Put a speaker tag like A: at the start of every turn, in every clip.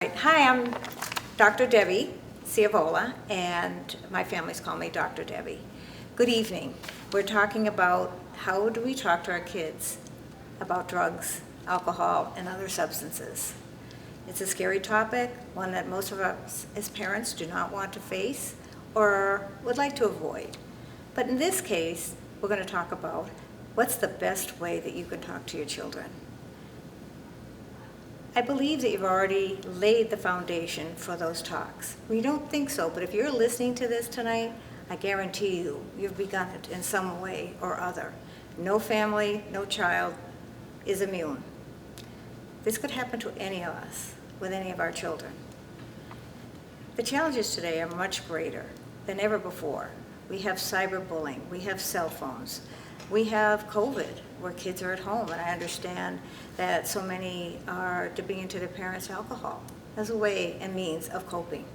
A: Hi, I'm Dr. Debbie Ciavola, and my family's call me Dr. Debbie. Good evening. We're talking about how do we talk to our kids about drugs, alcohol, and other substances. It's a scary topic, one that most of us as parents do not want to face or would like to avoid. But in this case, we're going to talk about what's the best way that you can talk to your children. I believe that you've already laid the foundation for those talks. We don't think so, but if you're listening to this tonight, I guarantee you, you've begun it in some way or other. No family, no child is immune. This could happen to any of us with any of our children. The challenges today are much greater than ever before. We have cyberbullying, we have cell phones, we have COVID, where kids are at home, and I understand that so many are dipping into their parents' alcohol as a way and means of coping.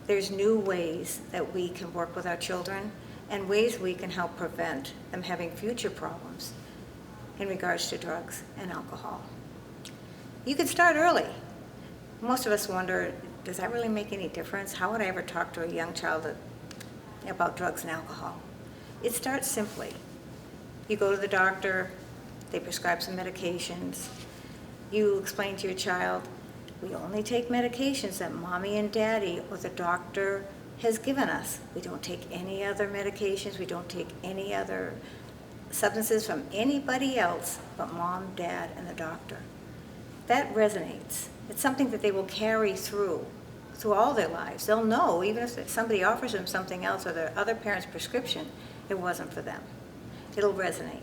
A: There's new ways that we can work with our children and ways we can help prevent them having future problems in regards to drugs and alcohol. You can start early. Most of us wonder, does that really make any difference? How would I ever talk to a young child about drugs and alcohol? It starts simply. You go to the doctor, they prescribe some medications. You explain to your child, we only take medications that mommy and daddy or the doctor has given us. We don't take any other medications, we don't take any other substances from anybody else but mom, dad, and the doctor. That resonates. It's something that they will carry through all their lives. They'll know, even if somebody offers them something else or their other parent's prescription, it wasn't for them. It'll resonate.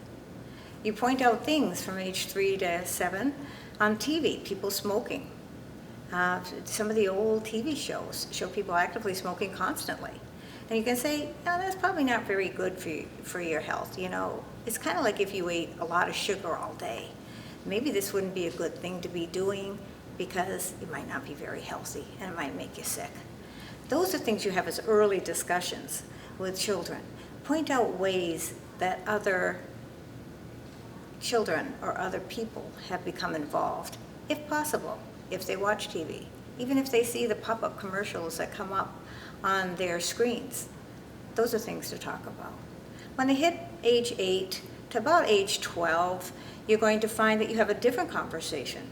A: You point out things from age 3 to 7 on TV, people smoking. Some of the old TV shows show people actively smoking constantly. And you can say, no, that's probably not very good for your health. You know, it's kind of like if you ate a lot of sugar all day. Maybe this wouldn't be a good thing to be doing because it might not be very healthy and it might make you sick. Those are things you have as early discussions with children. Point out ways that other children or other people have become involved, if possible, if they watch TV, even if they see the pop-up commercials that come up on their screens. Those are things to talk about. When they hit age 8 to about age 12, you're going to find that you have a different conversation.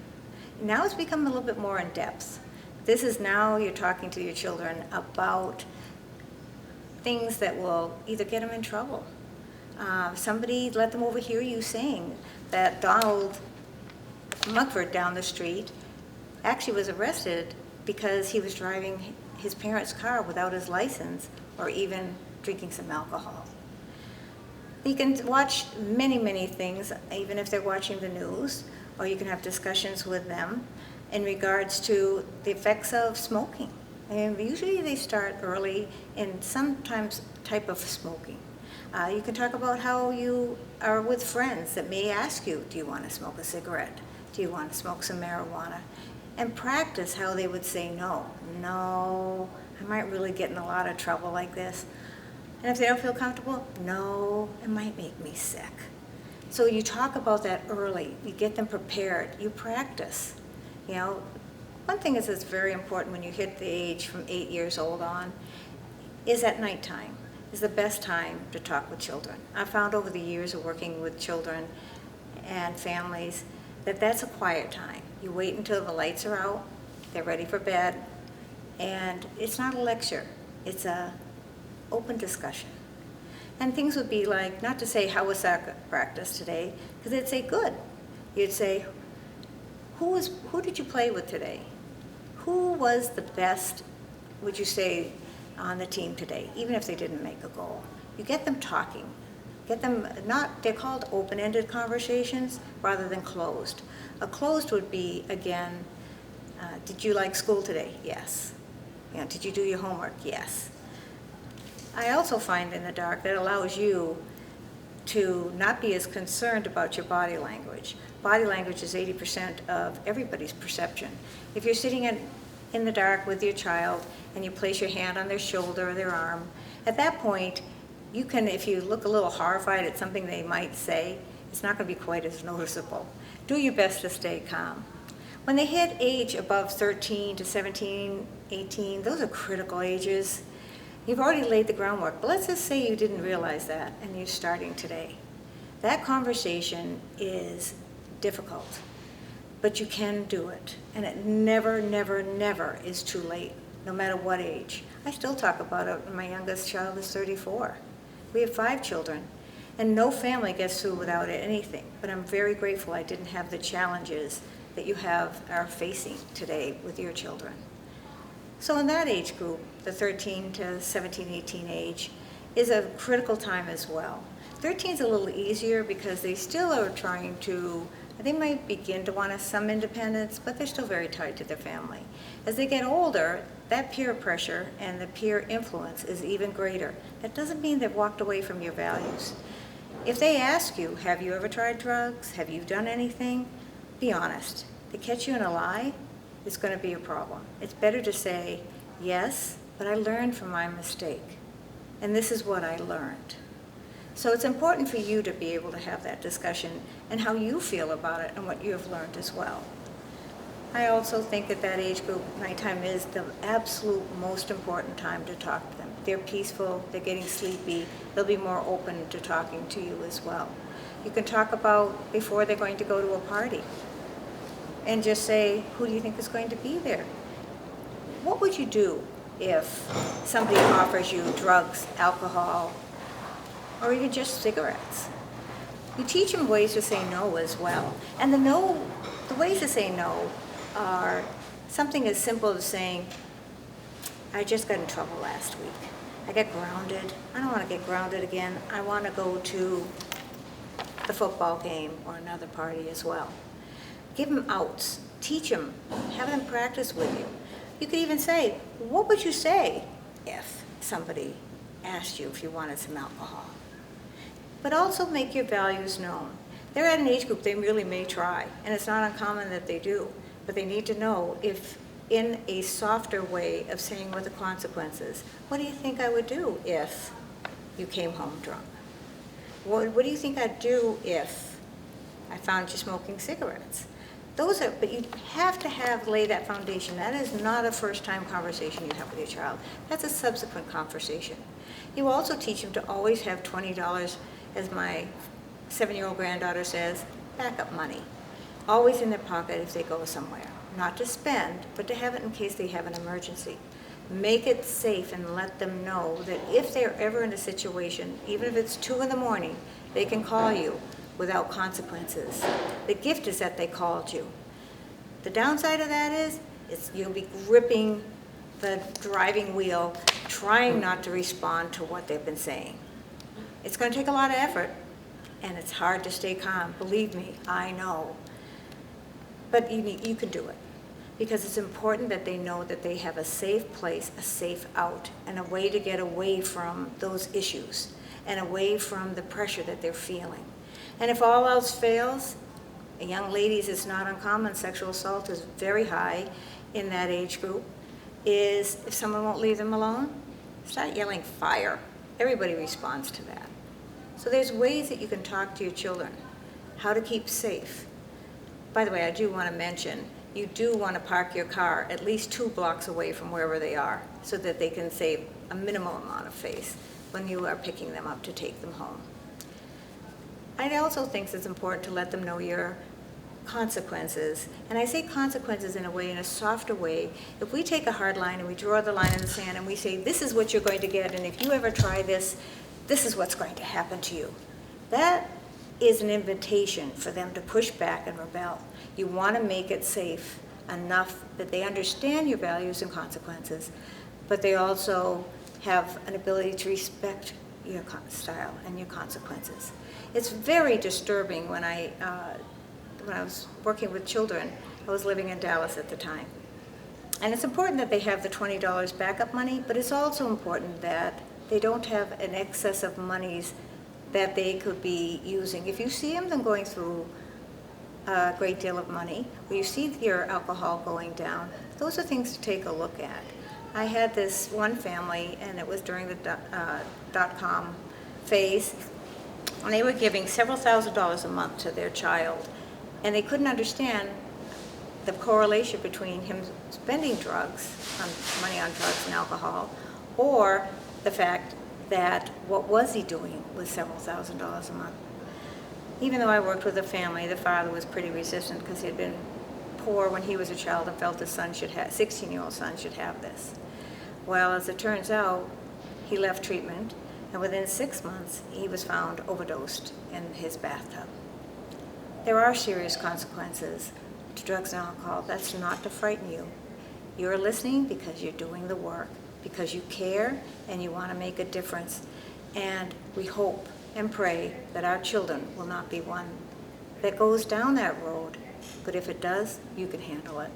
A: Now it's become a little bit more in depth. This is now you're talking to your children about things that will either get them in trouble. Somebody let them overhear you saying that Donald Mugford down the street actually was arrested because he was driving his parents' car without his license or even drinking some alcohol. You can watch many, many things, even if they're watching the news, or you can have discussions with them in regards to the effects of smoking. And usually they start early in sometimes type of smoking. You can talk about how you are with friends that may ask you, do you want to smoke a cigarette? Do you want to smoke some marijuana? And practice how they would say no. No, I might really get in a lot of trouble like this. And if they don't feel comfortable, no, it might make me sick. So you talk about that early. You get them prepared. You practice. You know, one thing that's very important when you hit the age from 8 years old on is at nighttime. Is the best time to talk with children. I've found over the years of working with children and families that that's a quiet time. You wait until the lights are out, they're ready for bed, and it's not a lecture, it's a open discussion. And things would be like, not to say, how was that practice today? Because they'd say, good. You'd say, who did you play with today? Who was the best, would you say, on the team today, even if they didn't make a goal? You get them talking. Get them, they're called open-ended conversations rather than closed. A closed would be, again, did you like school today? Yes. You know, did you do your homework? Yes. I also find in the dark that allows you to not be as concerned about your body language. Body language is 80% of everybody's perception. If you're sitting in the dark with your child and you place your hand on their shoulder or their arm, at that point, you can, if you look a little horrified at something they might say, it's not going to be quite as noticeable. Do your best to stay calm. When they hit age above 13 to 17, 18, those are critical ages. You've already laid the groundwork, but let's just say you didn't realize that and you're starting today. That conversation is difficult, but you can do it. And it never, never, never is too late, no matter what age. I still talk about it when my youngest child is 34. We have 5 children, and no family gets through without anything. But I'm very grateful I didn't have the challenges that you are facing today with your children. So in that age group, the 13 to 17, 18 age, is a critical time as well. 13 is a little easier because they still are trying to, they might begin to want some independence, but they're still very tied to their family. As they get older, that peer pressure and the peer influence is even greater. That doesn't mean they've walked away from your values. If they ask you, have you ever tried drugs? Have you done anything? Be honest. They catch you in a lie, it's going to be a problem. It's better to say, yes, but I learned from my mistake. And this is what I learned. So it's important for you to be able to have that discussion and how you feel about it and what you have learned as well. I also think at that age group, nighttime is the absolute most important time to talk to them. They're peaceful, they're getting sleepy, they'll be more open to talking to you as well. You can talk about before they're going to go to a party and just say, who do you think is going to be there? What would you do if somebody offers you drugs, alcohol, or even just cigarettes? You teach them ways to say no as well. And the ways to say no are something as simple as saying, I just got in trouble last week. I got grounded. I don't want to get grounded again. I want to go to the football game or another party as well. Give them outs. Teach them. Have them practice with you. You could even say, what would you say if somebody asked you if you wanted some alcohol? But also make your values known. They're at an age group they really may try, and it's not uncommon that they do, but they need to know if in a softer way of saying what the consequences. What do you think I would do if you came home drunk? What do you think I'd do if I found you smoking cigarettes? But you have to lay that foundation. That is not a first-time conversation you have with your child. That's a subsequent conversation. You also teach them to always have $20, as my 7-year-old granddaughter says, backup money. Always in their pocket if they go somewhere. Not to spend, but to have it in case they have an emergency. Make it safe and let them know that if they're ever in a situation, even if it's 2 in the morning, they can call you without consequences. The gift is that they called you. The downside of that is you'll be gripping the driving wheel, trying not to respond to what they've been saying. It's going to take a lot of effort, and it's hard to stay calm. Believe me, I know. But you can do it, because it's important that they know that they have a safe place, a safe out, and a way to get away from those issues and away from the pressure that they're feeling. And if all else fails, young ladies, it's not uncommon, sexual assault is very high in that age group, is if someone won't leave them alone, start yelling fire. Everybody responds to that. So there's ways that you can talk to your children, how to keep safe. By the way, I do want to mention, you do want to park your car at least 2 blocks away from wherever they are so that they can save a minimal amount of space when you are picking them up to take them home. I also think it's important to let them know your consequences. And I say consequences in a softer way. If we take a hard line and we draw the line in the sand and we say, this is what you're going to get, and if you ever try this, this is what's going to happen to you. That is an invitation for them to push back and rebel. You want to make it safe enough that they understand your values and consequences, but they also have an ability to respect your style and your consequences. It's very disturbing when I was working with children. I was living in Dallas at the time. And it's important that they have the $20 backup money, but it's also important that they don't have an excess of monies that they could be using. If you see them going through a great deal of money, or you see your alcohol going down, those are things to take a look at. I had this one family, and it was during the dot-com phase, and they were giving several $1,000s a month to their child, and they couldn't understand the correlation between him spending money on drugs and alcohol, or the fact that what was he doing with several $1,000s a month. Even though I worked with a family, the father was pretty resistant because he had been poor when he was a child and felt his 16-year-old son should have this. Well, as it turns out, he left treatment, and within 6 months, he was found overdosed in his bathtub. There are serious consequences to drugs and alcohol. That's not to frighten you. You're listening because you're doing the work, because you care and you want to make a difference. And we hope and pray that our children will not be one that goes down that road. But if it does, you can handle it.